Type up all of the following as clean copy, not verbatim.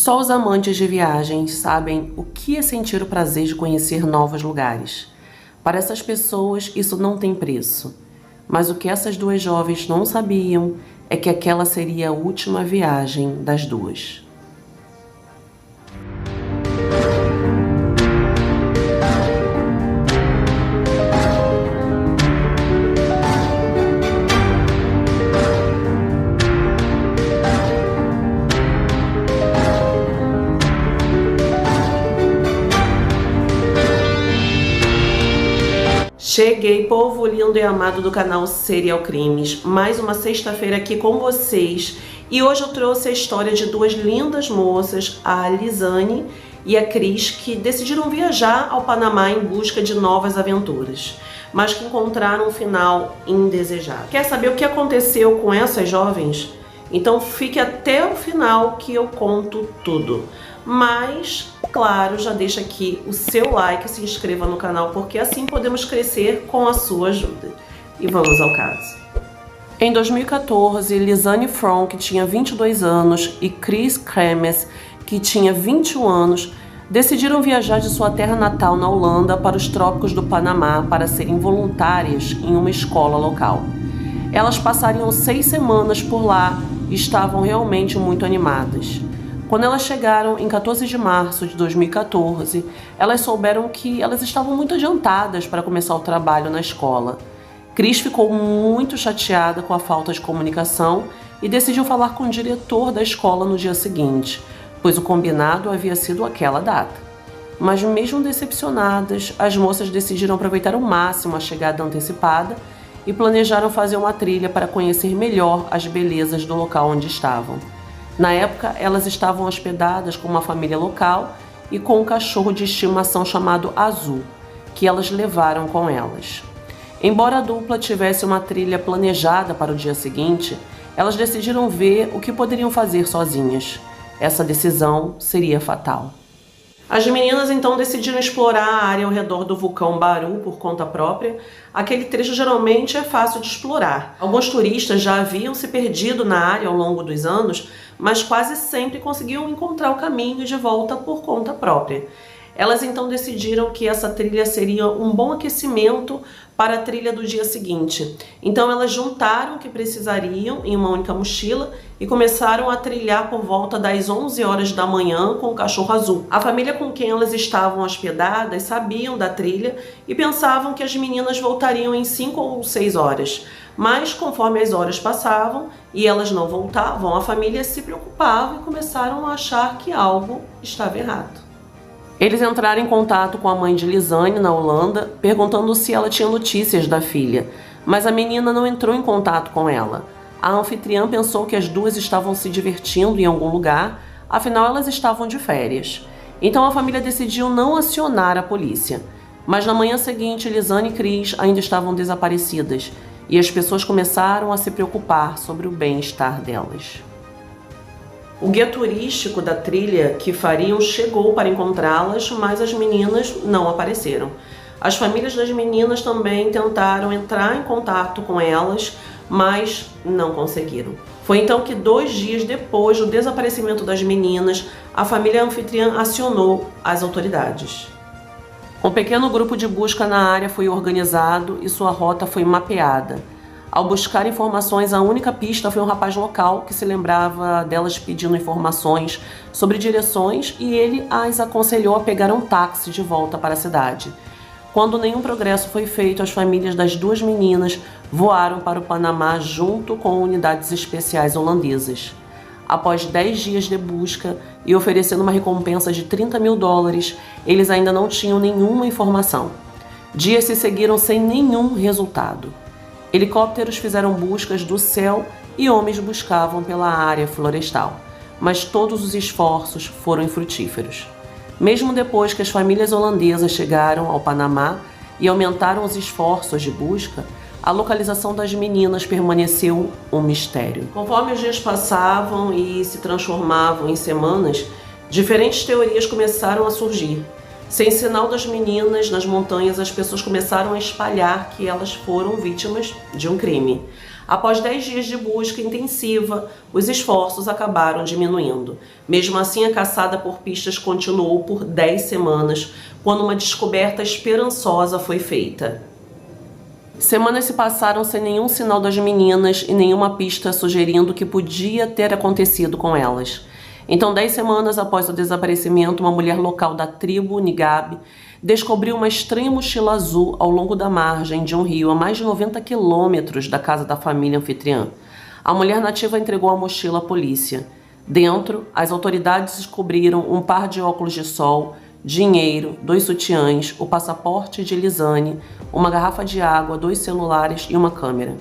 Só os amantes de viagens sabem o que é sentir o prazer de conhecer novos lugares. Para essas pessoas, isso não tem preço. Mas o que essas duas jovens não sabiam é que aquela seria a última viagem das duas. Cheguei, povo lindo e amado do canal Serial Crimes, mais uma sexta-feira aqui com vocês, e hoje eu trouxe a história de duas lindas moças, a Lisane e a Cris, que decidiram viajar ao Panamá em busca de novas aventuras, mas que encontraram um final indesejado. Quer saber o que aconteceu com essas jovens? Então fique até o final que eu conto tudo. Mas, claro, já deixa aqui o seu like e se inscreva no canal, porque assim podemos crescer com a sua ajuda. E vamos ao caso. Em 2014, Lisane From, que tinha 22 anos, e Cris Kremes, que tinha 21 anos, decidiram viajar de sua terra natal na Holanda para os trópicos do Panamá para serem voluntárias em uma escola local. Elas passariam 6 semanas por lá e estavam realmente muito animadas. Quando elas chegaram em 14 de março de 2014, elas souberam que elas estavam muito adiantadas para começar o trabalho na escola. Cris ficou muito chateada com a falta de comunicação e decidiu falar com o diretor da escola no dia seguinte, pois o combinado havia sido aquela data. Mas mesmo decepcionadas, as moças decidiram aproveitar ao máximo a chegada antecipada e planejaram fazer uma trilha para conhecer melhor as belezas do local onde estavam. Na época, elas estavam hospedadas com uma família local e com um cachorro de estimação chamado Azul, que elas levaram com elas. Embora a dupla tivesse uma trilha planejada para o dia seguinte, elas decidiram ver o que poderiam fazer sozinhas. Essa decisão seria fatal. As meninas então decidiram explorar a área ao redor do vulcão Baru por conta própria. Aquele trecho geralmente é fácil de explorar. Alguns turistas já haviam se perdido na área ao longo dos anos, mas quase sempre conseguiam encontrar o caminho de volta por conta própria. Elas então decidiram que essa trilha seria um bom aquecimento para a trilha do dia seguinte. Então elas juntaram o que precisariam em uma única mochila e começaram a trilhar por volta das 11 horas da manhã com o cachorro Azul. A família com quem elas estavam hospedadas sabiam da trilha e pensavam que as meninas voltariam em 5 ou 6 horas. Mas conforme as horas passavam e elas não voltavam, a família se preocupava e começaram a achar que algo estava errado. Eles entraram em contato com a mãe de Lisane na Holanda, perguntando se ela tinha notícias da filha, mas a menina não entrou em contato com ela. A anfitriã pensou que as duas estavam se divertindo em algum lugar, afinal elas estavam de férias. Então a família decidiu não acionar a polícia. Mas na manhã seguinte, Lisane e Cris ainda estavam desaparecidas, e as pessoas começaram a se preocupar sobre o bem-estar delas. O guia turístico da trilha que fariam chegou para encontrá-las, mas as meninas não apareceram. As famílias das meninas também tentaram entrar em contato com elas, mas não conseguiram. Foi então que 2 dias depois do desaparecimento das meninas, a família anfitriã acionou as autoridades. Um pequeno grupo de busca na área foi organizado e sua rota foi mapeada. Ao buscar informações, a única pista foi um rapaz local que se lembrava delas pedindo informações sobre direções e ele as aconselhou a pegar um táxi de volta para a cidade. Quando nenhum progresso foi feito, as famílias das duas meninas voaram para o Panamá junto com unidades especiais holandesas. Após 10 dias de busca e oferecendo uma recompensa de $30 mil, eles ainda não tinham nenhuma informação. Dias se seguiram sem nenhum resultado. Helicópteros fizeram buscas do céu e homens buscavam pela área florestal, mas todos os esforços foram infrutíferos. Mesmo depois que as famílias holandesas chegaram ao Panamá e aumentaram os esforços de busca, a localização das meninas permaneceu um mistério. Conforme os dias passavam e se transformavam em semanas, diferentes teorias começaram a surgir. Sem sinal das meninas nas montanhas, as pessoas começaram a espalhar que elas foram vítimas de um crime. Após 10 dias de busca intensiva, os esforços acabaram diminuindo. Mesmo assim, a caçada por pistas continuou por 10 semanas, quando uma descoberta esperançosa foi feita. Semanas se passaram sem nenhum sinal das meninas e nenhuma pista sugerindo o que podia ter acontecido com elas. Então, 10 semanas após o desaparecimento, uma mulher local da tribo Ngab descobriu uma estranha mochila azul ao longo da margem de um rio a mais de 90 quilômetros da casa da família anfitriã. A mulher nativa entregou a mochila à polícia. Dentro, as autoridades descobriram um par de óculos de sol, dinheiro, 2 sutiãs, o passaporte de Elizane, uma garrafa de água, 2 celulares e uma câmera.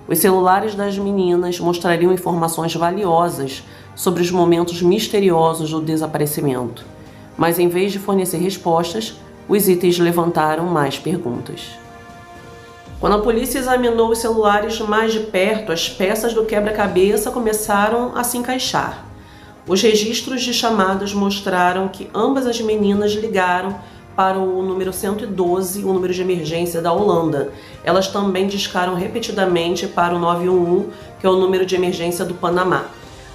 Os celulares das meninas mostrariam informações valiosas sobre os momentos misteriosos do desaparecimento. Mas em vez de fornecer respostas, os itens levantaram mais perguntas. Quando a polícia examinou os celulares mais de perto, as peças do quebra-cabeça começaram a se encaixar. Os registros de chamadas mostraram que ambas as meninas ligaram para o número 112, o número de emergência da Holanda. Elas também discaram repetidamente para o 911, que é o número de emergência do Panamá.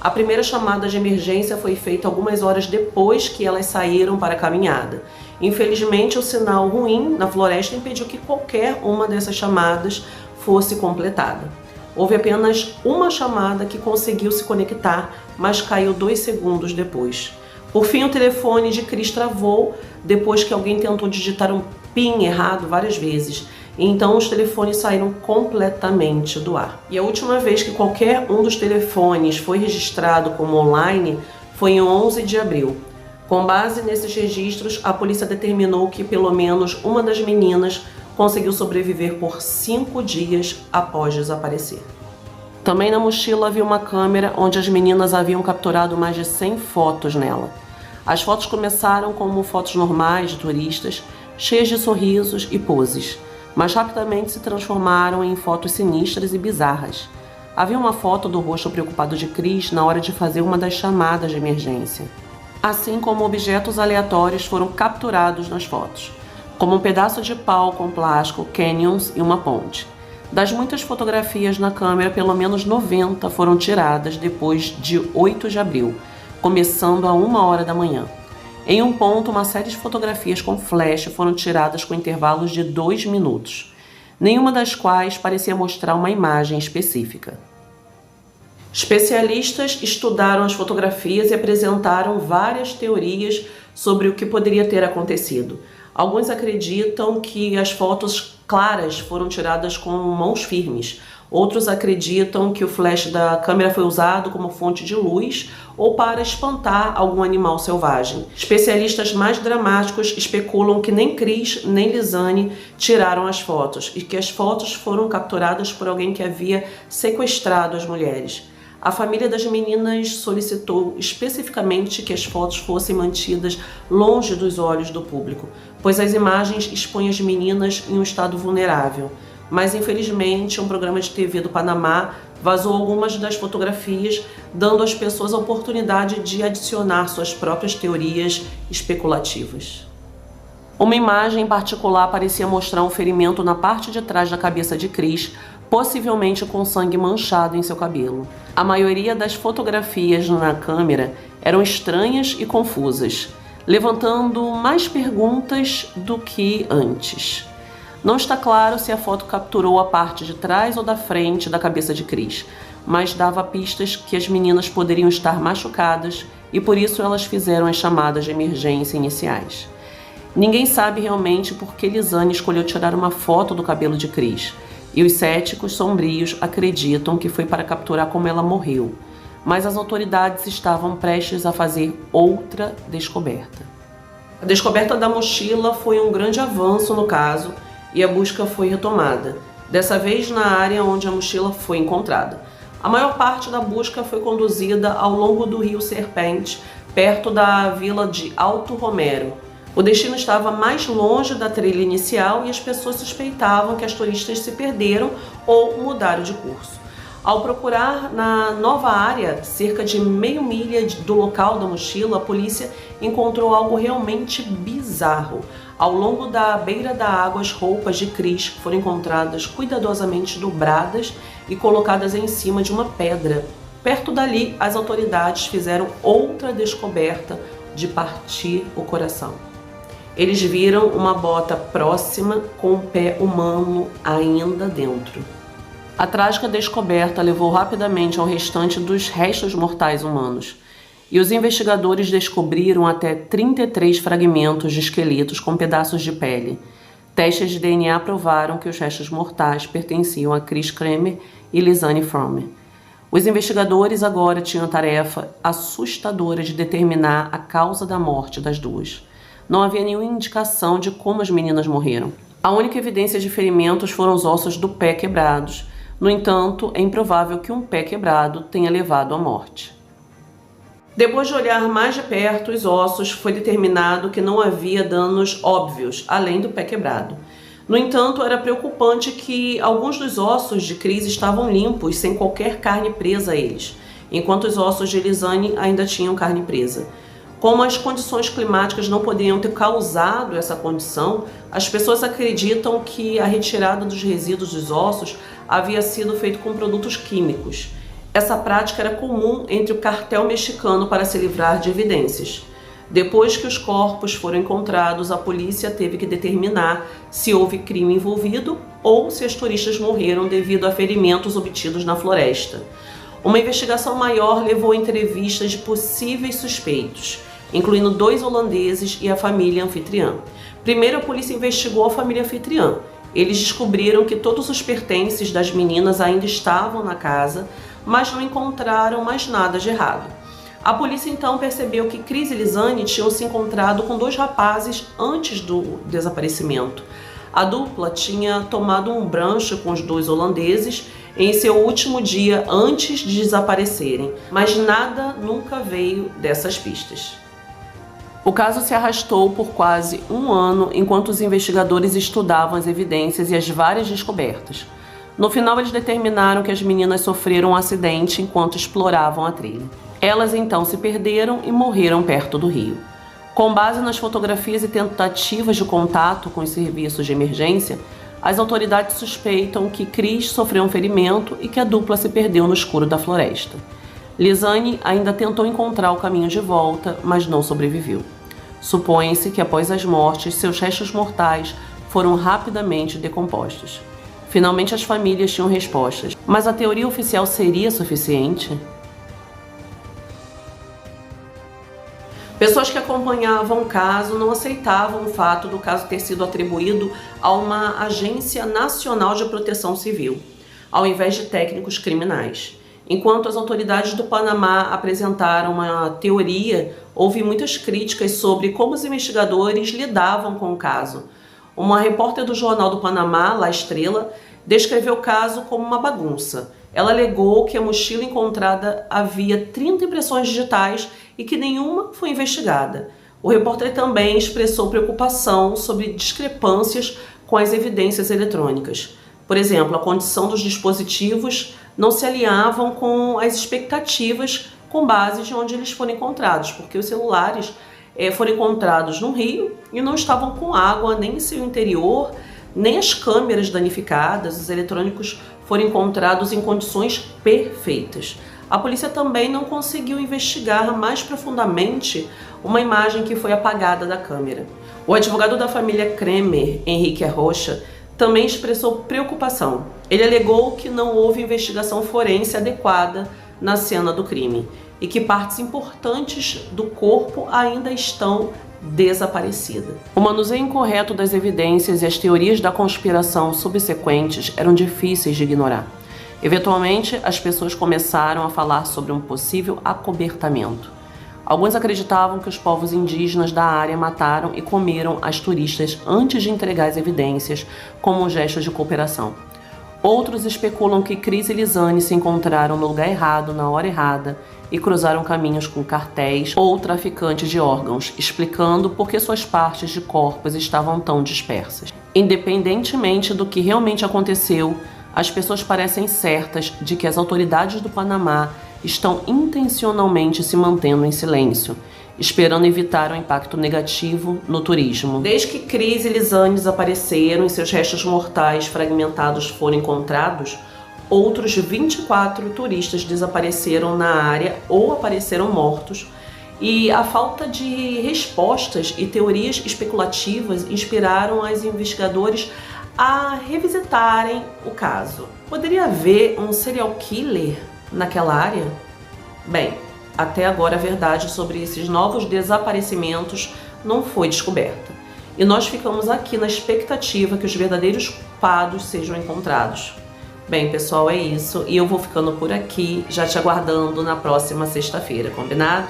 A primeira chamada de emergência foi feita algumas horas depois que elas saíram para a caminhada. Infelizmente, o sinal ruim na floresta impediu que qualquer uma dessas chamadas fosse completada. Houve apenas uma chamada que conseguiu se conectar, mas caiu 2 segundos depois. Por fim, o telefone de Cris travou depois que alguém tentou digitar um PIN errado várias vezes. Então, os telefones saíram completamente do ar. E a última vez que qualquer um dos telefones foi registrado como online foi em 11 de abril. Com base nesses registros, a polícia determinou que pelo menos uma das meninas conseguiu sobreviver por 5 dias após desaparecer. Também na mochila havia uma câmera onde as meninas haviam capturado mais de 100 fotos nela. As fotos começaram como fotos normais de turistas, cheias de sorrisos e poses, mas rapidamente se transformaram em fotos sinistras e bizarras. Havia uma foto do rosto preocupado de Cris na hora de fazer uma das chamadas de emergência. Assim como objetos aleatórios foram capturados nas fotos, como um pedaço de pau com plástico, canyons e uma ponte. Das muitas fotografias na câmera, pelo menos 90 foram tiradas depois de 8 de abril, começando a 1h da manhã. Em um ponto, uma série de fotografias com flash foram tiradas com intervalos de 2 minutos, nenhuma das quais parecia mostrar uma imagem específica. Especialistas estudaram as fotografias e apresentaram várias teorias sobre o que poderia ter acontecido. Alguns acreditam que as fotos claras foram tiradas com mãos firmes. Outros acreditam que o flash da câmera foi usado como fonte de luz ou para espantar algum animal selvagem. Especialistas mais dramáticos especulam que nem Cris nem Elizane tiraram as fotos e que as fotos foram capturadas por alguém que havia sequestrado as mulheres. A família das meninas solicitou especificamente que as fotos fossem mantidas longe dos olhos do público, pois as imagens expõem as meninas em um estado vulnerável. Mas, infelizmente, um programa de TV do Panamá vazou algumas das fotografias, dando às pessoas a oportunidade de adicionar suas próprias teorias especulativas. Uma imagem em particular parecia mostrar um ferimento na parte de trás da cabeça de Cris, possivelmente com sangue manchado em seu cabelo. A maioria das fotografias na câmera eram estranhas e confusas, levantando mais perguntas do que antes. Não está claro se a foto capturou a parte de trás ou da frente da cabeça de Cris, mas dava pistas que as meninas poderiam estar machucadas e por isso elas fizeram as chamadas de emergência iniciais. Ninguém sabe realmente por que Elizane escolheu tirar uma foto do cabelo de Cris, e os céticos sombrios acreditam que foi para capturar como ela morreu, mas as autoridades estavam prestes a fazer outra descoberta. A descoberta da mochila foi um grande avanço no caso e a busca foi retomada, dessa vez na área onde a mochila foi encontrada. A maior parte da busca foi conduzida ao longo do rio Serpente, perto da vila de Alto Romero. O destino estava mais longe da trilha inicial e as pessoas suspeitavam que as turistas se perderam ou mudaram de curso. Ao procurar na nova área, cerca de meia milha do local da mochila, a polícia encontrou algo realmente bizarro. Ao longo da beira da água, as roupas de Chris foram encontradas cuidadosamente dobradas e colocadas em cima de uma pedra. Perto dali, as autoridades fizeram outra descoberta de partir o coração. Eles viram uma bota próxima com o pé humano ainda dentro. A trágica descoberta levou rapidamente ao restante dos restos mortais humanos, e os investigadores descobriram até 33 fragmentos de esqueletos com pedaços de pele. Testes de DNA provaram que os restos mortais pertenciam a Chris Kremer e Lizanne Fromme. Os investigadores agora tinham a tarefa assustadora de determinar a causa da morte das duas. Não havia nenhuma indicação de como as meninas morreram. A única evidência de ferimentos foram os ossos do pé quebrados. No entanto, é improvável que um pé quebrado tenha levado à morte. Depois de olhar mais de perto os ossos, foi determinado que não havia danos óbvios, além do pé quebrado. No entanto, era preocupante que alguns dos ossos de Chris estavam limpos, sem qualquer carne presa a eles, enquanto os ossos de Lizanne ainda tinham carne presa. Como as condições climáticas não poderiam ter causado essa condição, as pessoas acreditam que a retirada dos resíduos dos ossos havia sido feita com produtos químicos. Essa prática era comum entre o cartel mexicano para se livrar de evidências. Depois que os corpos foram encontrados, a polícia teve que determinar se houve crime envolvido ou se as turistas morreram devido a ferimentos obtidos na floresta. Uma investigação maior levou a entrevistas de possíveis suspeitos, incluindo 2 holandeses e a família anfitriã. Primeiro, a polícia investigou a família anfitriã. Eles descobriram que todos os pertences das meninas ainda estavam na casa, mas não encontraram mais nada de errado. A polícia então percebeu que Chris e Lizanne tinham se encontrado com 2 rapazes antes do desaparecimento. A dupla tinha tomado um brunch com os 2 holandeses em seu último dia antes de desaparecerem, mas nada nunca veio dessas pistas. O caso se arrastou por quase um ano enquanto os investigadores estudavam as evidências e as várias descobertas. No final, eles determinaram que as meninas sofreram um acidente enquanto exploravam a trilha. Elas então se perderam e morreram perto do rio. Com base nas fotografias e tentativas de contato com os serviços de emergência, as autoridades suspeitam que Chris sofreu um ferimento e que a dupla se perdeu no escuro da floresta. Lizanne ainda tentou encontrar o caminho de volta, mas não sobreviveu. Supõe-se que após as mortes, seus restos mortais foram rapidamente decompostos. Finalmente as famílias tinham respostas, mas a teoria oficial seria suficiente? Pessoas que acompanhavam o caso não aceitavam o fato do caso ter sido atribuído a uma agência nacional de proteção civil, ao invés de técnicos criminais. Enquanto as autoridades do Panamá apresentaram uma teoria, houve muitas críticas sobre como os investigadores lidavam com o caso. Uma repórter do Jornal do Panamá, La Estrela, descreveu o caso como uma bagunça. Ela alegou que a mochila encontrada havia 30 impressões digitais e que nenhuma foi investigada. O repórter também expressou preocupação sobre discrepâncias com as evidências eletrônicas. Por exemplo, a condição dos dispositivos não se alinhavam com as expectativas com base de onde eles foram encontrados, porque os celulares foram encontrados no rio e não estavam com água nem em seu interior, nem as câmeras danificadas. Os eletrônicos foram encontrados em condições perfeitas. A polícia também não conseguiu investigar mais profundamente uma imagem que foi apagada da câmera. O advogado da família Kremer, Henrique Arrocha, também expressou preocupação. Ele alegou que não houve investigação forense adequada na cena do crime e que partes importantes do corpo ainda estão desaparecidas. O manuseio incorreto das evidências e as teorias da conspiração subsequentes eram difíceis de ignorar. Eventualmente, as pessoas começaram a falar sobre um possível acobertamento. Alguns acreditavam que os povos indígenas da área mataram e comeram as turistas antes de entregar as evidências, como um gesto de cooperação. Outros especulam que Chris e Lizanne se encontraram no lugar errado, na hora errada, e cruzaram caminhos com cartéis ou traficantes de órgãos, explicando por que suas partes de corpos estavam tão dispersas. Independentemente do que realmente aconteceu, As pessoas parecem certas de que as autoridades do Panamá estão intencionalmente se mantendo em silêncio, esperando evitar um impacto negativo no turismo. Desde que Cris e Lizane desapareceram e seus restos mortais fragmentados foram encontrados, outros 24 turistas desapareceram na área ou apareceram mortos, e a falta de respostas e teorias especulativas inspiraram os investigadores a revisitarem o caso. Poderia haver um serial killer naquela área? Bem, até agora a verdade sobre esses novos desaparecimentos não foi descoberta. E nós ficamos aqui na expectativa que os verdadeiros culpados sejam encontrados. Bem, pessoal, é isso. E eu vou ficando por aqui, já te aguardando na próxima sexta-feira, combinado?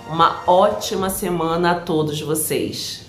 Uma ótima semana a todos vocês!